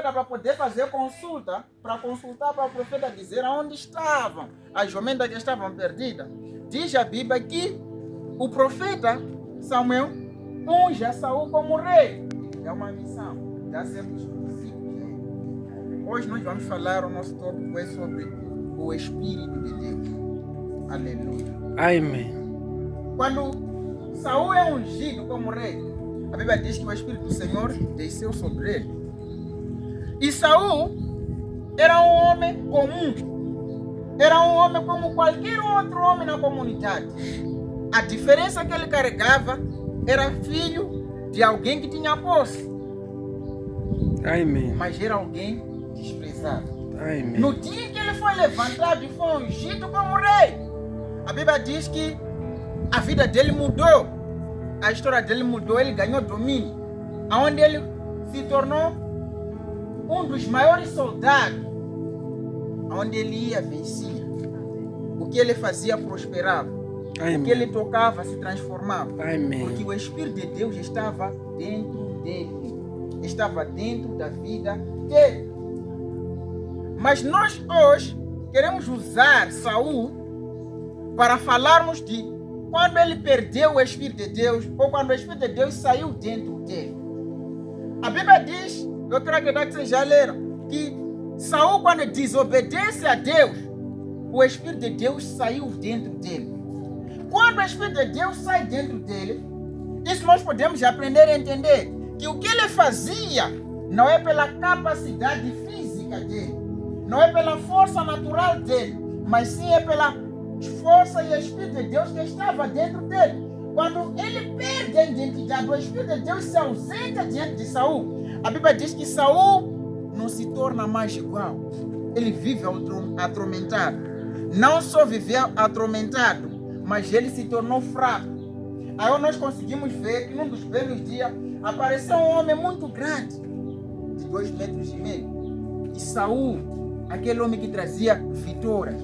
profeta para poder fazer consulta, para consultar para o profeta dizer aonde estavam as jumentas que estavam perdidas. Diz a Bíblia que o profeta Samuel unge a Saul como rei. É uma missão, dá certos princípios. Hoje nós vamos falar, o nosso tópico é sobre o Espírito de Deus. Aleluia. Amém. Quando Saul é ungido como rei, a Bíblia diz que o Espírito do Senhor desceu sobre ele. E Saul era um homem comum. Era um homem como qualquer outro homem na comunidade. A diferença que ele carregava era filho de alguém que tinha posse. Amém. Mas era alguém desprezado. Amém. No dia que ele foi levantado e foi ungido como rei, a Bíblia diz que a vida dele mudou. A história dele mudou, ele ganhou domínio. Onde ele se tornou um dos maiores soldados. Onde ele ia, vencia. O que ele fazia, prosperava. Amém. O que ele tocava, se transformava. Amém. Porque o Espírito de Deus estava dentro dele. Estava dentro da vida dele. Mas nós hoje queremos usar Saul para falarmos de quando ele perdeu o Espírito de Deus ou quando o Espírito de Deus saiu dentro dele. A Bíblia diz, eu creio que vocês já leram, que Saul, quando desobedece a Deus, o Espírito de Deus saiu dentro dele. Quando o Espírito de Deus sai dentro dele, isso nós podemos aprender a entender que o que ele fazia não é pela capacidade física dele, não é pela força natural dele, mas sim é pela força e Espírito de Deus que estava dentro dele. Quando ele perde a identidade, o Espírito de Deus se ausenta diante de Saul. A Bíblia diz que Saul não se torna mais igual. Ele vive atormentado. Não só viveu atormentado, mas ele se tornou fraco. Aí nós conseguimos ver que num dos belos dias apareceu um homem muito grande, de 2,5 metros. E Saul, aquele homem que trazia vitórias,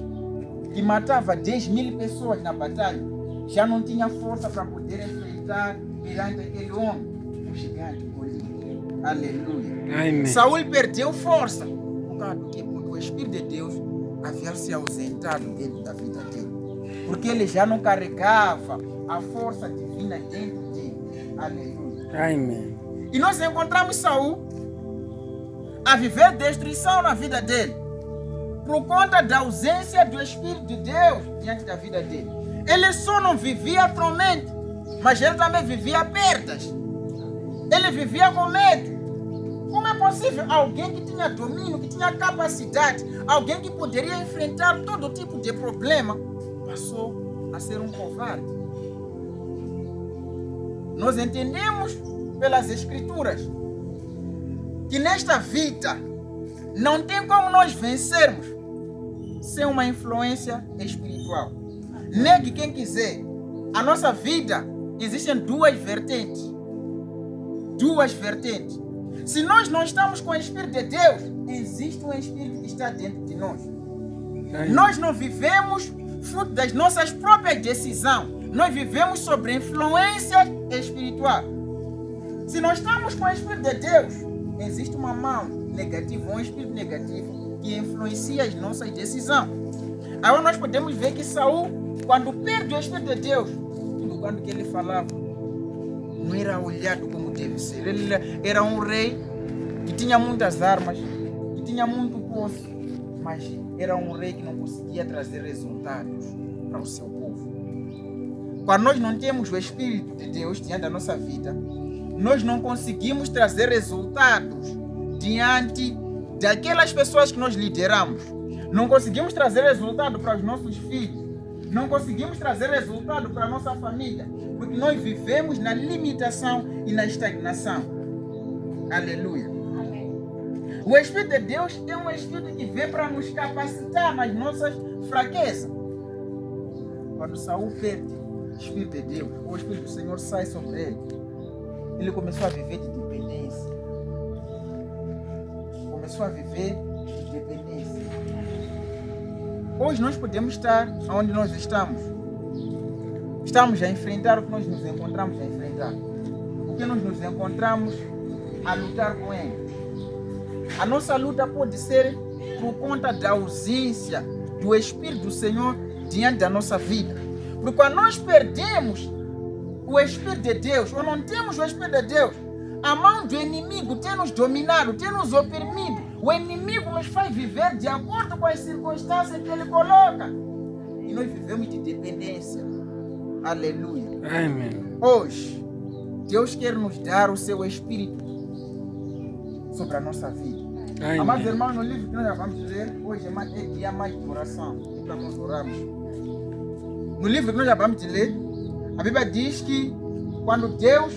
que matava 10.000 pessoas na batalha, já não tinha força para poder enfrentar perante aquele homem, o gigante Golias. Aleluia. Amém. Saul perdeu força. Por causa do quê? Porque o Espírito de Deus havia se ausentado dentro da vida dele. Porque ele já não carregava a força divina dentro dele. Aleluia. Amém. E nós encontramos Saul a viver destruição na vida dele, por conta da ausência do Espírito de Deus diante da vida dele. Ele só não vivia tormento, mas ele também vivia perdas. Ele vivia com medo. Como é possível alguém que tinha domínio, que tinha capacidade, alguém que poderia enfrentar todo tipo de problema, passou a ser um covarde? Nós entendemos pelas Escrituras que nesta vida não tem como nós vencermos sem uma influência espiritual. Negue quem quiser. A nossa vida existem duas vertentes. Duas vertentes. Se nós não estamos com o Espírito de Deus, existe um Espírito que está dentro de nós. Nós não vivemos fruto das nossas próprias decisões. Nós vivemos sobre influência espiritual. Se nós estamos com o Espírito de Deus, existe uma mão negativa, um espírito negativo que influencia as nossas decisões. Aí nós podemos ver que Saul, quando perde o Espírito de Deus, tudo quanto que ele falava não era olhado como deve ser. Ele era um rei que tinha muitas armas, que tinha muito posse, mas era um rei que não conseguia trazer resultados para o seu povo. Quando nós não temos o Espírito de Deus diante da nossa vida, nós não conseguimos trazer resultados diante daquelas pessoas que nós lideramos. Não conseguimos trazer resultado para os nossos filhos. Não conseguimos trazer resultado para a nossa família. Porque nós vivemos na limitação e na estagnação. Aleluia. Amém. O Espírito de Deus é um Espírito que vem para nos capacitar nas nossas fraquezas. Quando Saul perde o Espírito de Deus, o Espírito do Senhor sai sobre ele. Ele começou a viver de dependência. Começou a viver de dependência. Hoje nós podemos estar onde nós estamos. Estamos a enfrentar o que nós nos encontramos a enfrentar. O que nós nos encontramos a lutar com ele. A nossa luta pode ser por conta da ausência do Espírito do Senhor diante da nossa vida. Porque quando nós perdemos o Espírito de Deus, ou não temos o Espírito de Deus, a mão do inimigo tem nos dominado, tem nos oprimido. O inimigo nos faz viver de acordo com as circunstâncias que ele coloca. E nós vivemos de dependência. Aleluia. Amém. Hoje, Deus quer nos dar o seu Espírito sobre a nossa vida. Amém. Amados irmãos, no livro que nós já vamos ler, hoje é dia mais de oração, para nós orarmos. No livro que nós já vamos ler, a Bíblia diz que quando Deus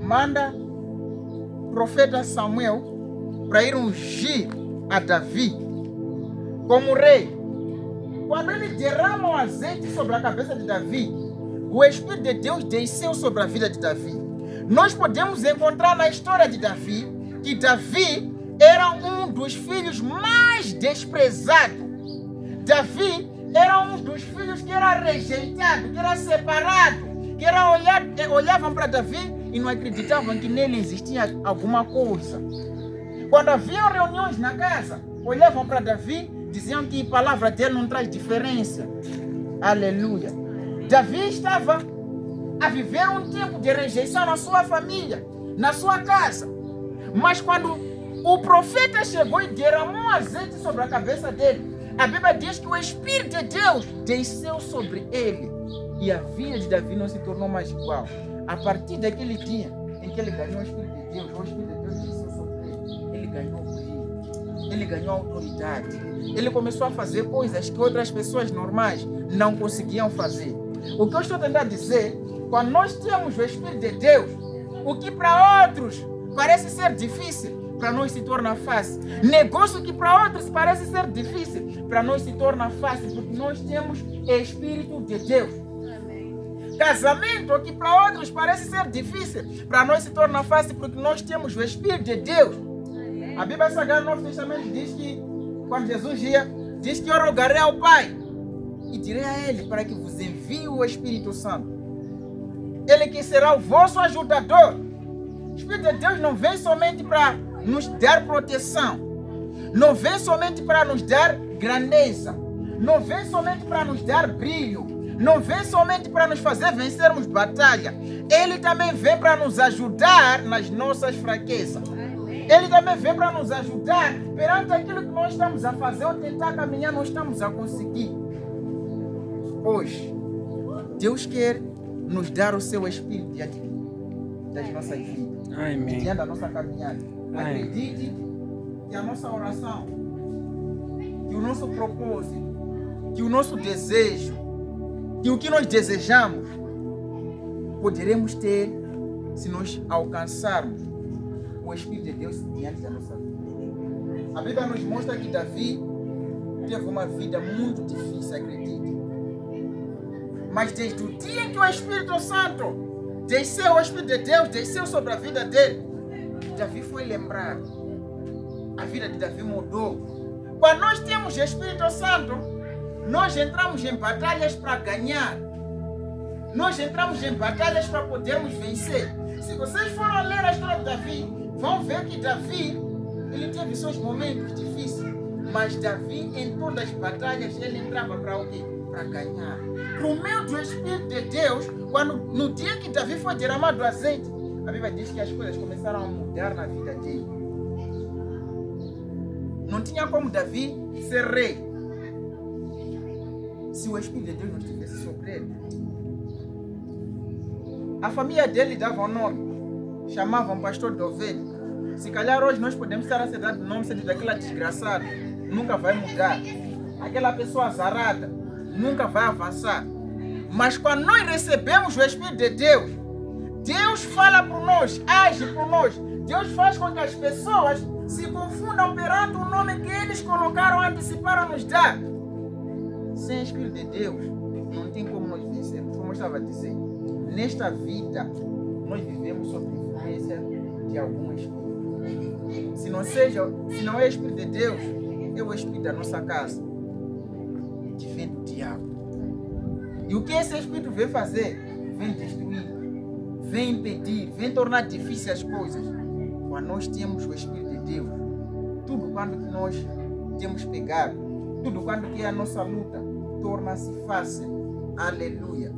manda o profeta Samuel para ir ungir a Davi como rei, quando ele derrama o azeite sobre a cabeça de Davi, o Espírito de Deus desceu sobre a vida de Davi. Nós podemos encontrar na história de Davi que Davi era um dos filhos mais desprezados. Davi era um dos filhos que era rejeitado, que era separado, que era olhavam para Davi e não acreditavam que nele existia alguma coisa. Quando haviam reuniões na casa, olhavam para Davi, diziam que a palavra dele não traz diferença. Aleluia. Davi estava a viver um tempo de rejeição na sua família, na sua casa. Mas quando o profeta chegou e derramou azeite sobre a cabeça dele, a Bíblia diz que o Espírito de Deus desceu sobre ele. E a vida de Davi não se tornou mais igual. A partir daquele dia em que ele ganhou o Espírito de Deus, o Espírito de Deus desceu sobre ele. Ele ganhou brilho, ele ganhou autoridade. Ele começou a fazer coisas que outras pessoas normais não conseguiam fazer. O que eu estou tentando dizer, quando nós temos o Espírito de Deus, o que para outros parece ser difícil, para nós se torna fácil. Negócio que para outros parece ser difícil, para nós se torna fácil, porque nós temos Espírito de Deus. Casamento que para outros parece ser difícil, para nós se torna fácil, porque nós temos o Espírito de Deus. A Bíblia Sagrada do Novo Testamento diz que, quando Jesus ia, diz que eu rogarei ao Pai e direi a Ele para que vos envie o Espírito Santo. Ele que será o vosso ajudador. O Espírito de Deus não vem somente para nos dar proteção, não vem somente para nos dar grandeza, não vem somente para nos dar brilho, não vem somente para nos fazer vencermos batalha. Ele também vem para nos ajudar nas nossas fraquezas. Ele também vem para nos ajudar perante aquilo que nós estamos a fazer ou tentar caminhar, não estamos a conseguir. Hoje, Deus quer nos dar o seu Espírito diante das nossas vidas, diante da nossa caminhada. Acredite que a nossa oração, que o nosso propósito, que o nosso desejo, que o que nós desejamos, poderemos ter se nós alcançarmos o Espírito de Deus diante da nossa vida. A Bíblia nos mostra que Davi teve uma vida muito difícil, acredite. Mas desde o dia em que o Espírito Santo desceu, o Espírito de Deus desceu sobre a vida dele, Davi foi lembrado. A vida de Davi mudou. Quando nós temos o Espírito Santo, nós entramos em batalhas para ganhar. Nós entramos em batalhas para podermos vencer. Se vocês forem ler a história de Davi, vão ver que Davi, ele teve seus momentos difíceis. Mas Davi, em todas as batalhas, ele entrava para o quê? Para ganhar. Por meio do Espírito de Deus, no dia que Davi foi derramado o azeite, a Bíblia diz que as coisas começaram a mudar na vida dele. Não tinha como Davi ser rei se o Espírito de Deus não estivesse sobre ele. A família dele dava um nome, chamavam pastor de ovelha. Se calhar hoje nós podemos estar a ser dado o nome daquela desgraçada, nunca vai mudar. Aquela pessoa azarada, nunca vai avançar. Mas quando nós recebemos o Espírito de Deus, Deus fala por nós, age por nós. Deus faz com que as pessoas se confundam perante o nome que eles colocaram, anteciparam nos dar. Sem o Espírito de Deus, não tem como nós vencermos. Como eu estava a dizer, nesta vida, nós vivemos sob influência de algum Espírito. Se não é o Espírito de Deus, é o Espírito da nossa casa, que vem do diabo. E o que esse Espírito vem fazer? Vem destruir, vem impedir, vem tornar difíceis as coisas. Quando nós temos o Espírito de Deus, quando que nós temos pegado, tudo quando que é a nossa luta torna-se fácil. Aleluia.